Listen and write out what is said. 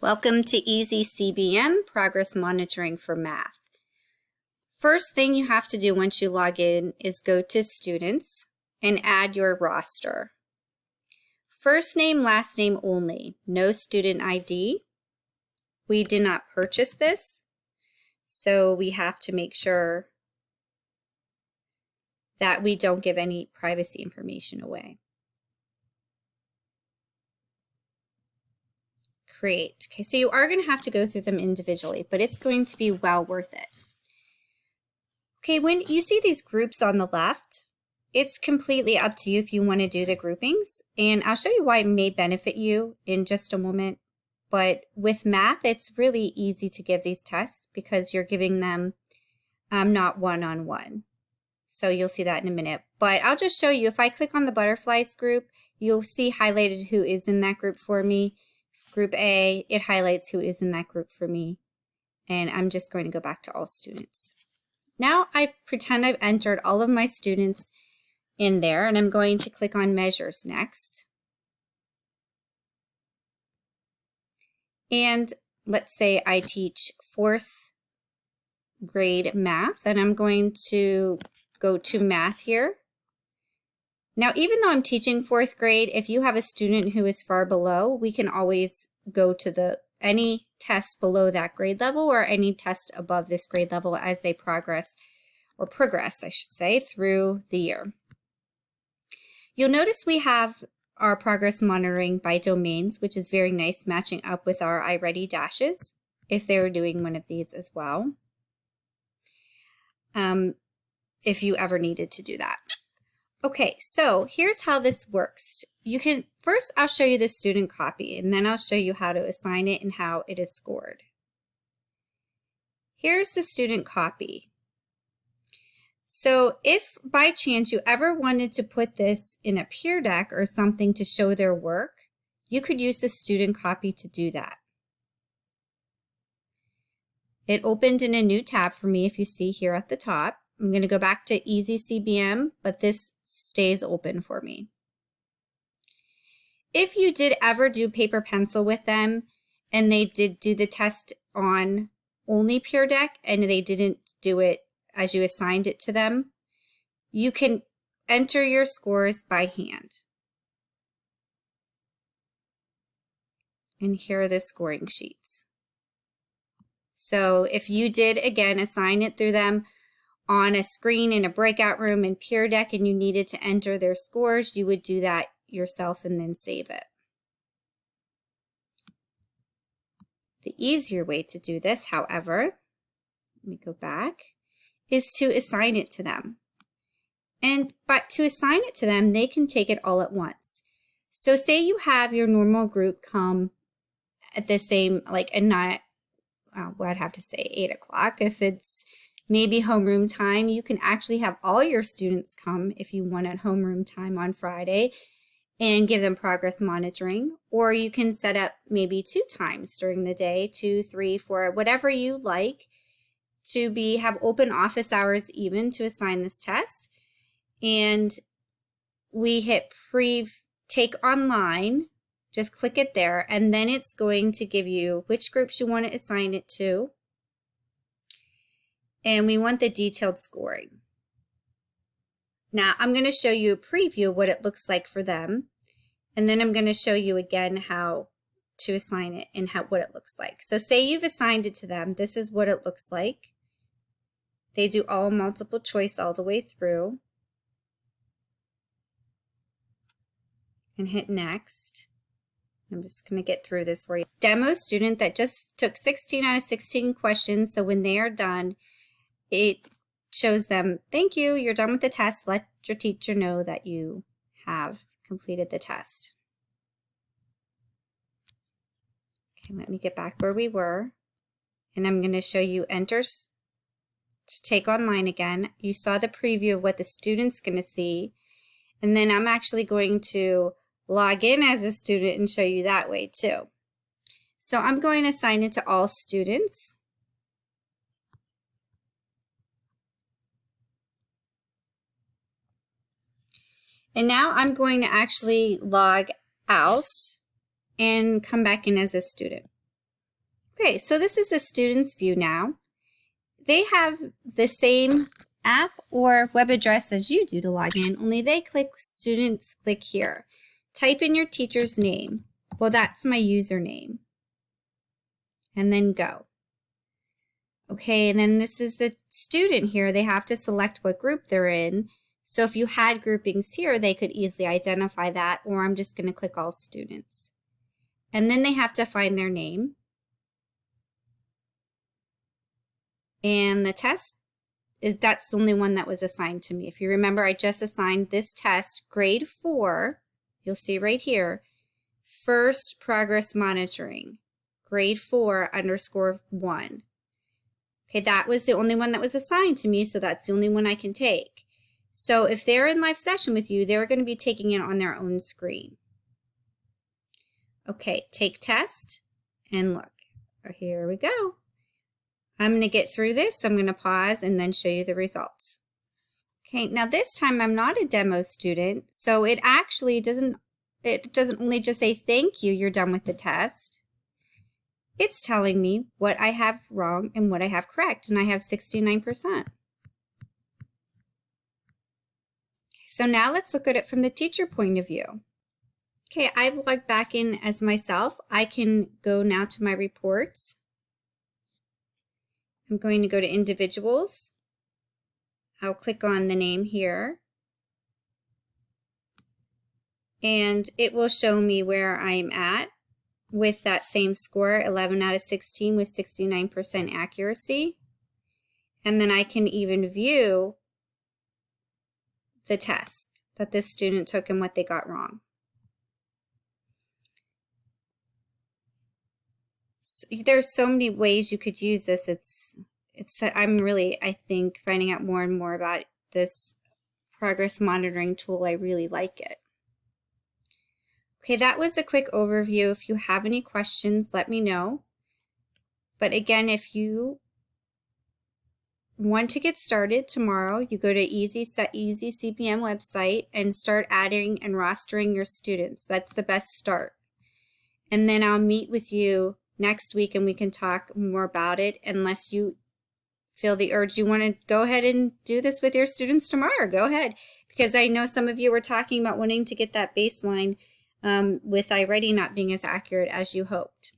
Welcome to Easy CBM, Progress Monitoring for Math. First thing you have to do once you log in is go to Students and add your roster. First name, last name only, no student ID. We did not purchase this, so we have to make sure that we don't give any privacy information away. Create. Okay, so you are going to have to go through them individually, but it's going to be well worth it. Okay, when you see these groups on the left, it's completely up to you if you want to do the groupings, and I'll show you why it may benefit you in just a moment. But with math, it's really easy to give these tests because you're giving them not one-on-one. So you'll see that in a minute. But I'll just show you, if I click on the butterflies group, you'll see highlighted who is in that group for me. Group A, it highlights who is in that group for me. And I'm just going to go back to all students. Now I pretend I've entered all of my students in there, and I'm going to click on Measures next. And let's say I teach 4th grade math, and I'm going to go to Math here. Now, even though I'm teaching 4th grade, if you have a student who is far below, we can always go to any test below that grade level or any test above this grade level as they progress, I should say, through the year. You'll notice we have our progress monitoring by domains, which is very nice, matching up with our iReady dashes if they were doing one of these as well, if you ever needed to do that. Okay, so here's how this works. First I'll show you the student copy, and then I'll show you how to assign it and how it is scored. Here's the student copy. So if by chance you ever wanted to put this in a peer deck or something to show their work, you could use the student copy to do that. It opened in a new tab for me, if you see here at the top. I'm going to go back to Easy CBM, but this stays open for me. If you did ever do paper pencil with them and they did do the test on only Peer Deck and they didn't do it as you assigned it to them, you can enter your scores by hand. And here are the scoring sheets. So if you did, again, assign it through them on a screen in a breakout room in Peer Deck and you needed to enter their scores, you would do that yourself and then save it. The easier way to do this, however, let me go back, is to assign it to them. But to assign it to them, they can take it all at once. So say you have your normal group come at the same, like a night, well, I'd have to say 8 o'clock. If it's maybe homeroom time, you can actually have all your students come if you want at homeroom time on Friday and give them progress monitoring. Or you can set up maybe 2 times during the day, 2, 3, 4, whatever you like, to have open office hours even to assign this test. And we hit take online, just click it there, and then it's going to give you which groups you want to assign it to. And we want the detailed scoring. Now I'm going to show you a preview of what it looks like for them, and then I'm going to show you again how to assign it and what it looks like. So say you've assigned it to them, this is what it looks like. They do all multiple choice all the way through. And hit next. I'm just going to get through this for you. Demo student that just took 16 out of 16 questions, so when they are done, it shows them, thank you, you're done with the test. Let your teacher know that you have completed the test. Okay, let me get back where we were. And I'm going to show you enter to take online again. You saw the preview of what the student's going to see. And then I'm actually going to log in as a student and show you that way too. So I'm going to assign it to all students. And now I'm going to actually log out and come back in as a student. Okay, so this is the student's view now. They have the same app or web address as you do to log in, only they click students click here. Type in your teacher's name. Well, that's my username. And then go. Okay, and then this is the student here. They have to select what group they're in. So if you had groupings here, they could easily identify that, or I'm just going to click all students. And then they have to find their name. And the test, that's the only one that was assigned to me. If you remember, I just assigned this test, grade 4, you'll see right here, first progress monitoring, grade 4_1. Okay, that was the only one that was assigned to me, so that's the only one I can take. So if they're in live session with you, they're going to be taking it on their own screen. Okay, take test, and look, here we go. I'm going to get through this, so I'm going to pause and then show you the results. Okay, now this time I'm not a demo student, so it actually doesn't only just say thank you, you're done with the test. It's telling me what I have wrong and what I have correct, and I have 69%. So now let's look at it from the teacher point of view. Okay, I've logged back in as myself. I can go now to my reports. I'm going to go to individuals. I'll click on the name here. And it will show me where I'm at with that same score, 11 out of 16 with 69% accuracy. And then I can even view the test that this student took and what they got wrong. So there's so many ways you could use this. I'm really, I think, finding out more and more about this progress monitoring tool. I really like it. Okay, that was a quick overview. If you have any questions, let me know. But again, if you want to get started tomorrow, you go to Easy CPM website and start adding and rostering your students. That's the best start. And then I'll meet with you next week and we can talk more about it, unless you feel the urge you want to go ahead and do this with your students tomorrow. Go ahead, because I know some of you were talking about wanting to get that baseline with iWriting not being as accurate as you hoped.